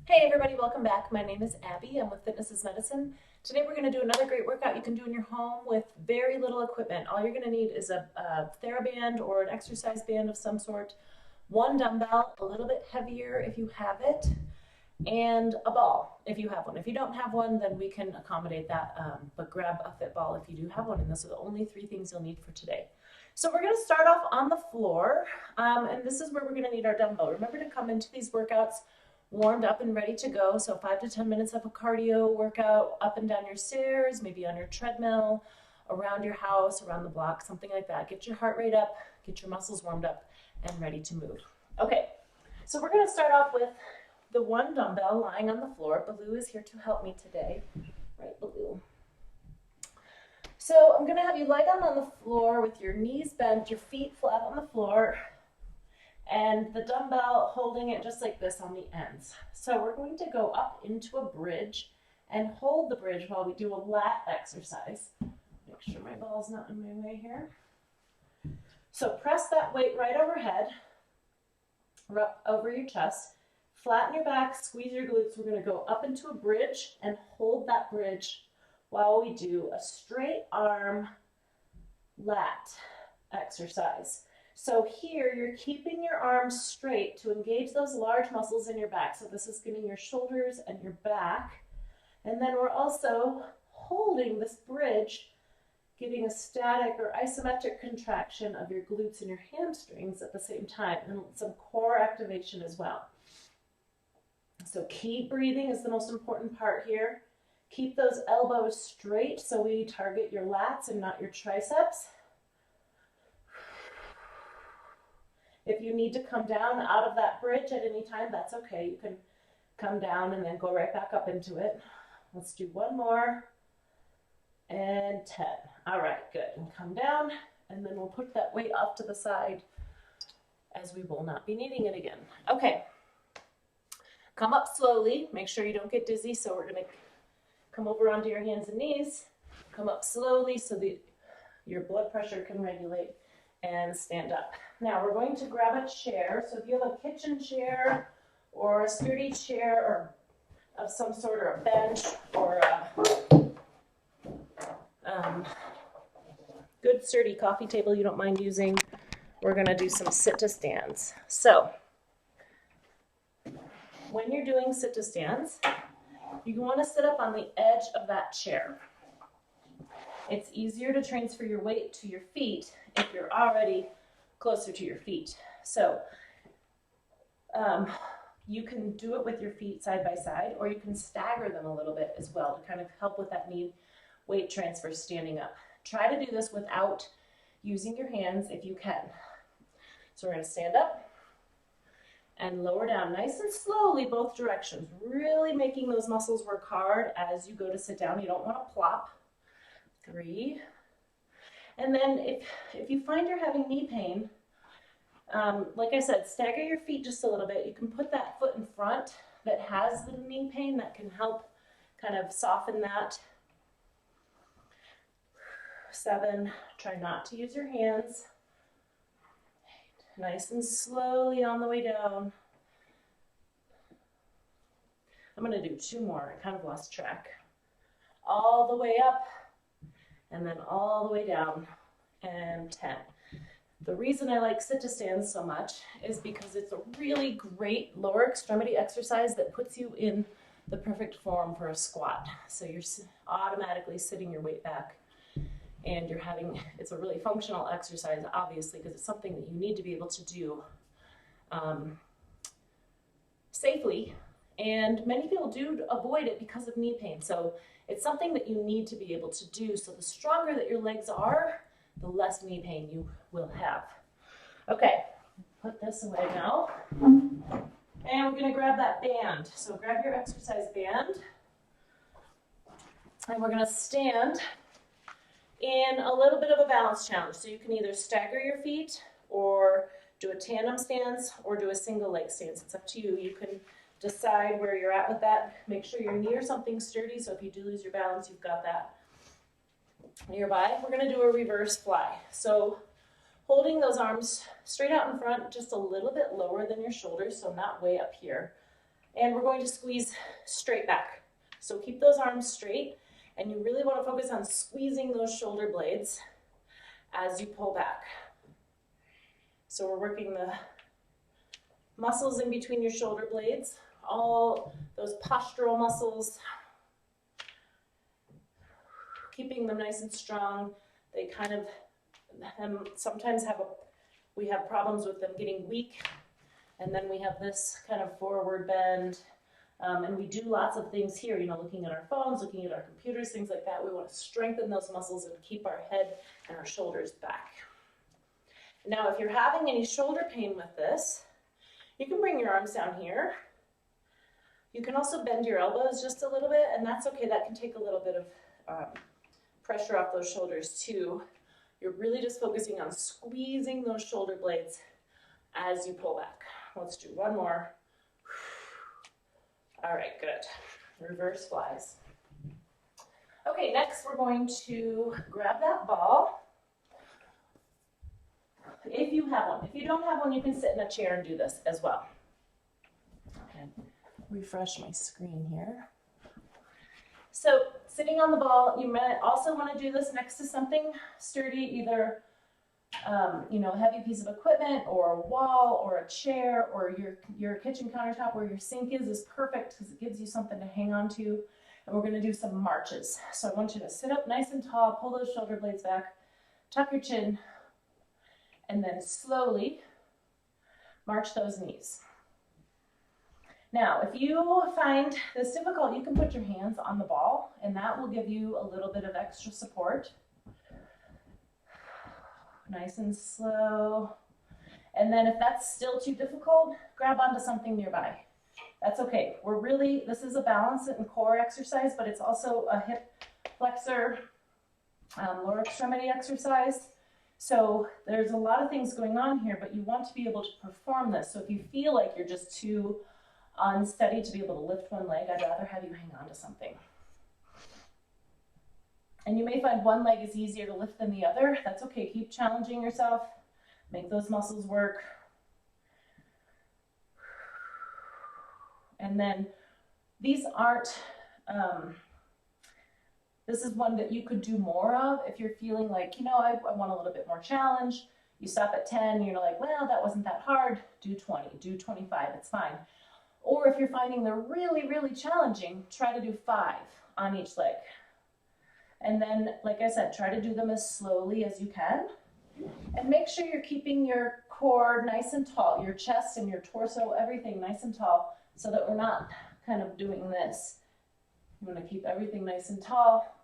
Hey everybody, welcome back. My name is Abby. I'm with Fitness is Medicine. Today we're going to do another great workout you can do in your home with very little equipment. All you're going to need is a TheraBand or an exercise band of some sort, one dumbbell, a little bit heavier if you have it, and a ball if you have one. If you don't have one, then we can accommodate that, but grab a fit ball if you do have one, and those are the only three things you'll need for today. So we're going to start off on the floor, and this is where we're going to need our dumbbell. Remember to come into these workouts warmed up and ready to go. So 5 to 10 minutes of a cardio workout up and down your stairs, maybe on your treadmill, around your house, around the block, something like that. Get your heart rate up, get your muscles warmed up and ready to move. Okay, so we're going to start off with the one dumbbell lying on the floor. Baloo is here to help me today. Right, Baloo. So I'm going to have you lie down on the floor with your knees bent, your feet flat on the floor, and the dumbbell holding it just like this on the ends. So we're going to go up into a bridge and hold the bridge while we do a lat exercise. Make sure my ball's not in my way here. So press that weight right overhead, up over your chest, flatten your back, squeeze your glutes. We're going to go up into a bridge and hold that bridge while we do a straight arm lat exercise. So here you're keeping your arms straight to engage those large muscles in your back. So this is getting your shoulders and your back. And then we're also holding this bridge, getting a static or isometric contraction of your glutes and your hamstrings at the same time, and some core activation as well. So keep breathing is the most important part here. Keep those elbows straight so we target your lats and not your triceps. If you need to come down out of that bridge at any time, that's okay. You can come down and then go right back up into it. Let's do one more. And 10. All right, good. And come down, and then we'll put that weight off to the side as we will not be needing it again. Okay. Come up slowly. Make sure you don't get dizzy. So we're going to come over onto your hands and knees. Come up slowly so that your blood pressure can regulate, and stand up. Now we're going to grab a chair. So if you have a kitchen chair or a sturdy chair or of some sort, or a bench or a good sturdy coffee table you don't mind using, we're going to do some sit to stands. So when you're doing sit to stands, you want to sit up on the edge of that chair. It's easier to transfer your weight to your feet if you're already closer to your feet. So you can do it with your feet side by side, or you can stagger them a little bit as well to kind of help with that knee weight transfer standing up. Try to do this without using your hands if you can. So we're going to stand up and lower down nice and slowly both directions, really making those muscles work hard as you go to sit down. You don't want to plop. 3. And then if you find you're having knee pain, like I said, stagger your feet just a little bit. You can put that foot in front that has the knee pain. That can help kind of soften that. 7, try not to use your hands. 8, nice and slowly on the way down. I'm going to do 2 more. I kind of lost track. All the way up, and then all the way down, and 10. The reason I like sit to stands so much is because it's a really great lower extremity exercise that puts you in the perfect form for a squat. So you're automatically sitting your weight back, and it's a really functional exercise, obviously, because it's something that you need to be able to do safely. And many people do avoid it because of knee pain. So it's something that you need to be able to do. So the stronger that your legs are, the less knee pain you will have. Okay, put this away now. And we're going to grab that band. So grab your exercise band. And we're going to stand in a little bit of a balance challenge. So you can either stagger your feet or do a tandem stance or do a single leg stance. It's up to you. You can decide where you're at with that. Make sure you're near something sturdy, so if you do lose your balance, you've got that nearby. We're going to do a reverse fly. So holding those arms straight out in front, just a little bit lower than your shoulders, so not way up here. And we're going to squeeze straight back. So keep those arms straight, and you really want to focus on squeezing those shoulder blades as you pull back. So we're working the muscles in between your shoulder blades, all those postural muscles, keeping them nice and strong. They kind of sometimes we have problems with them getting weak, and then we have this kind of forward bend. And we do lots of things here, looking at our phones, looking at our computers, things like that. We want to strengthen those muscles and keep our head and our shoulders back. Now, if you're having any shoulder pain with this, you can bring your arms down here. You can also bend your elbows just a little bit, and that's okay. That can take a little bit of pressure off those shoulders too. You're really just focusing on squeezing those shoulder blades as you pull back. Let's do one more. All right, good. Reverse flies. Okay, next we're going to grab that ball. If you have one. If you don't have one, you can sit in a chair and do this as well. Okay, refresh my screen here. So sitting on the ball, you might also want to do this next to something sturdy, either a heavy piece of equipment or a wall or a chair or your kitchen countertop where your sink is perfect because it gives you something to hang on to. And we're going to do some marches. So I want you to sit up nice and tall, pull those shoulder blades back, tuck your chin, and then slowly march those knees. Now, if you find this difficult, you can put your hands on the ball, and that will give you a little bit of extra support. Nice and slow. And then if that's still too difficult, grab onto something nearby. That's okay. This is a balance and core exercise, but it's also a hip flexor, lower extremity exercise. So there's a lot of things going on here, but you want to be able to perform this. So if you feel like you're just too unsteady to be able to lift one leg, I'd rather have you hang on to something. And you may find one leg is easier to lift than the other. That's okay. Keep challenging yourself. Make those muscles work. And then these aren't, this is one that you could do more of if you're feeling like, I want a little bit more challenge. You stop at 10, you're like, well, that wasn't that hard. Do 20, do 25, it's fine. Or if you're finding they're really, really challenging, try to do 5 on each leg. And then, like I said, try to do them as slowly as you can. And make sure you're keeping your core nice and tall, your chest and your torso, everything nice and tall, so that we're not kind of doing this. You want to keep everything nice and tall,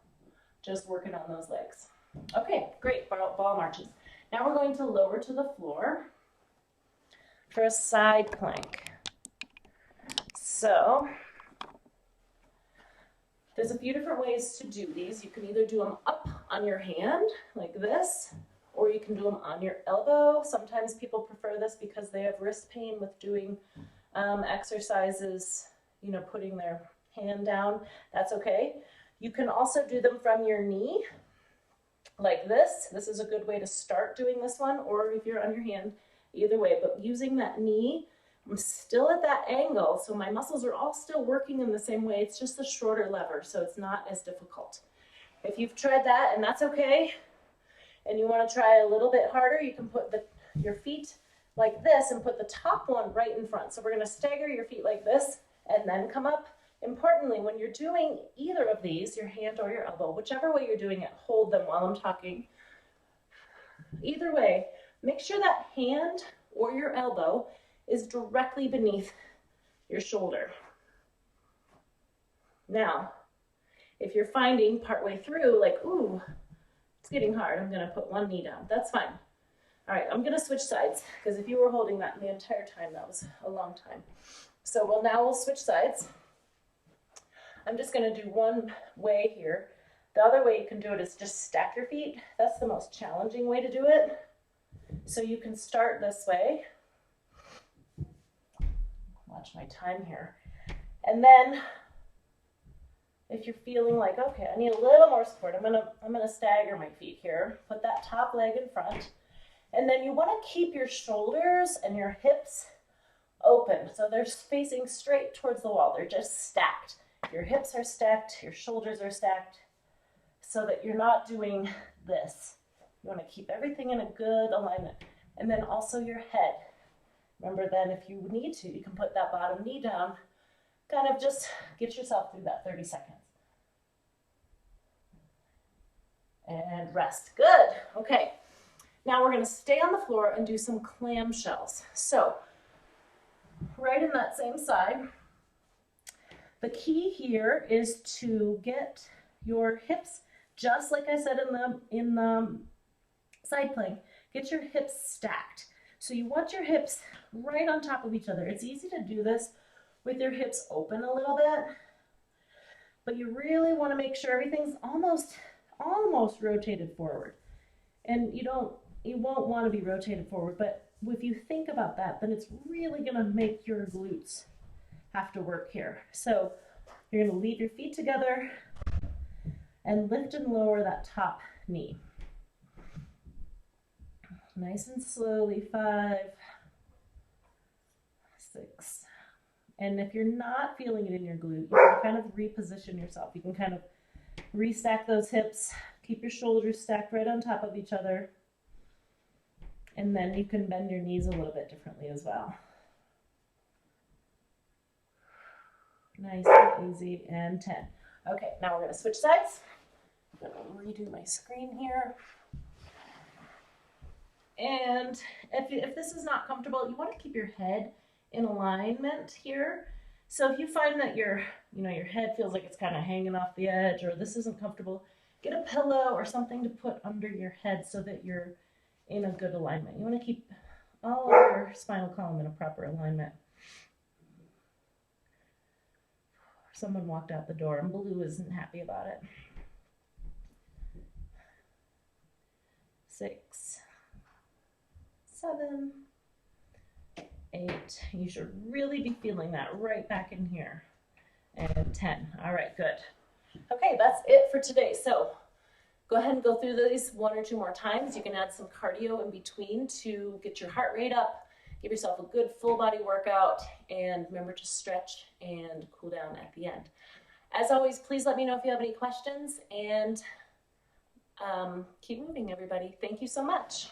just working on those legs. Okay, great, ball marches. Now we're going to lower to the floor for a side plank. So there's a few different ways to do these. You can either do them up on your hand like this, or you can do them on your elbow. Sometimes people prefer this because they have wrist pain with doing exercises, putting their hand down. That's okay. You can also do them from your knee like this. This is a good way to start doing this one, or if you're on your hand, either way. But using that knee, I'm still at that angle, so my muscles are all still working in the same way. It's just a shorter lever, so it's not as difficult. If you've tried that and that's okay, and you want to try a little bit harder, you can put your feet like this and put the top one right in front. So we're going to stagger your feet like this and then come up. Importantly, when you're doing either of these, your hand or your elbow, whichever way you're doing it, hold them while I'm talking. Either way, make sure that hand or your elbow is directly beneath your shoulder. Now, if you're finding partway through, like, ooh, it's getting hard, I'm gonna put one knee down. That's fine. All right, I'm gonna switch sides, because if you were holding that the entire time, that was a long time. So we'll switch sides. I'm just gonna do one way here. The other way you can do it is just stack your feet. That's the most challenging way to do it. So you can start this way. Watch my time here. And then if you're feeling like, okay, I need a little more support, I'm gonna stagger my feet here. Put that top leg in front. And then you want to keep your shoulders and your hips open. So they're facing straight towards the wall. They're just stacked. Your hips are stacked, your shoulders are stacked, so that you're not doing this. You want to keep everything in a good alignment. And then also your head. Remember then, if you need to, you can put that bottom knee down, kind of just get yourself through that 30 seconds. And rest. Good. Okay. Now we're going to stay on the floor and do some clamshells. So, right in that same side, the key here is to get your hips, just like I said in the side plank, get your hips stacked. So you want your hips right on top of each other. It's easy to do this with your hips open a little bit, but you really want to make sure everything's almost rotated forward. And you won't want to be rotated forward, but if you think about that, then it's really going to make your glutes have to work here. So you're going to leave your feet together and lift and lower that top knee. Nice and slowly, 5, 6. And if you're not feeling it in your glute, you can kind of reposition yourself. You can kind of restack those hips, keep your shoulders stacked right on top of each other. And then you can bend your knees a little bit differently as well. Nice and easy, and 10. Okay, now we're going to switch sides. I'm going to redo my screen here. And if this is not comfortable, you want to keep your head in alignment here. So if you find that your head feels like it's kind of hanging off the edge, or this isn't comfortable, get a pillow or something to put under your head so that you're in a good alignment. You want to keep all of your spinal column in a proper alignment. Someone walked out the door and Blue isn't happy about it. 6, 7, 8. You should really be feeling that right back in here. And 10. All right, good. Okay, that's it for today. So go ahead and go through these 1 or 2 more times. You can add some cardio in between to get your heart rate up, give yourself a good full body workout, and remember to stretch and cool down at the end. As always, please let me know if you have any questions, and keep moving, everybody. Thank you so much.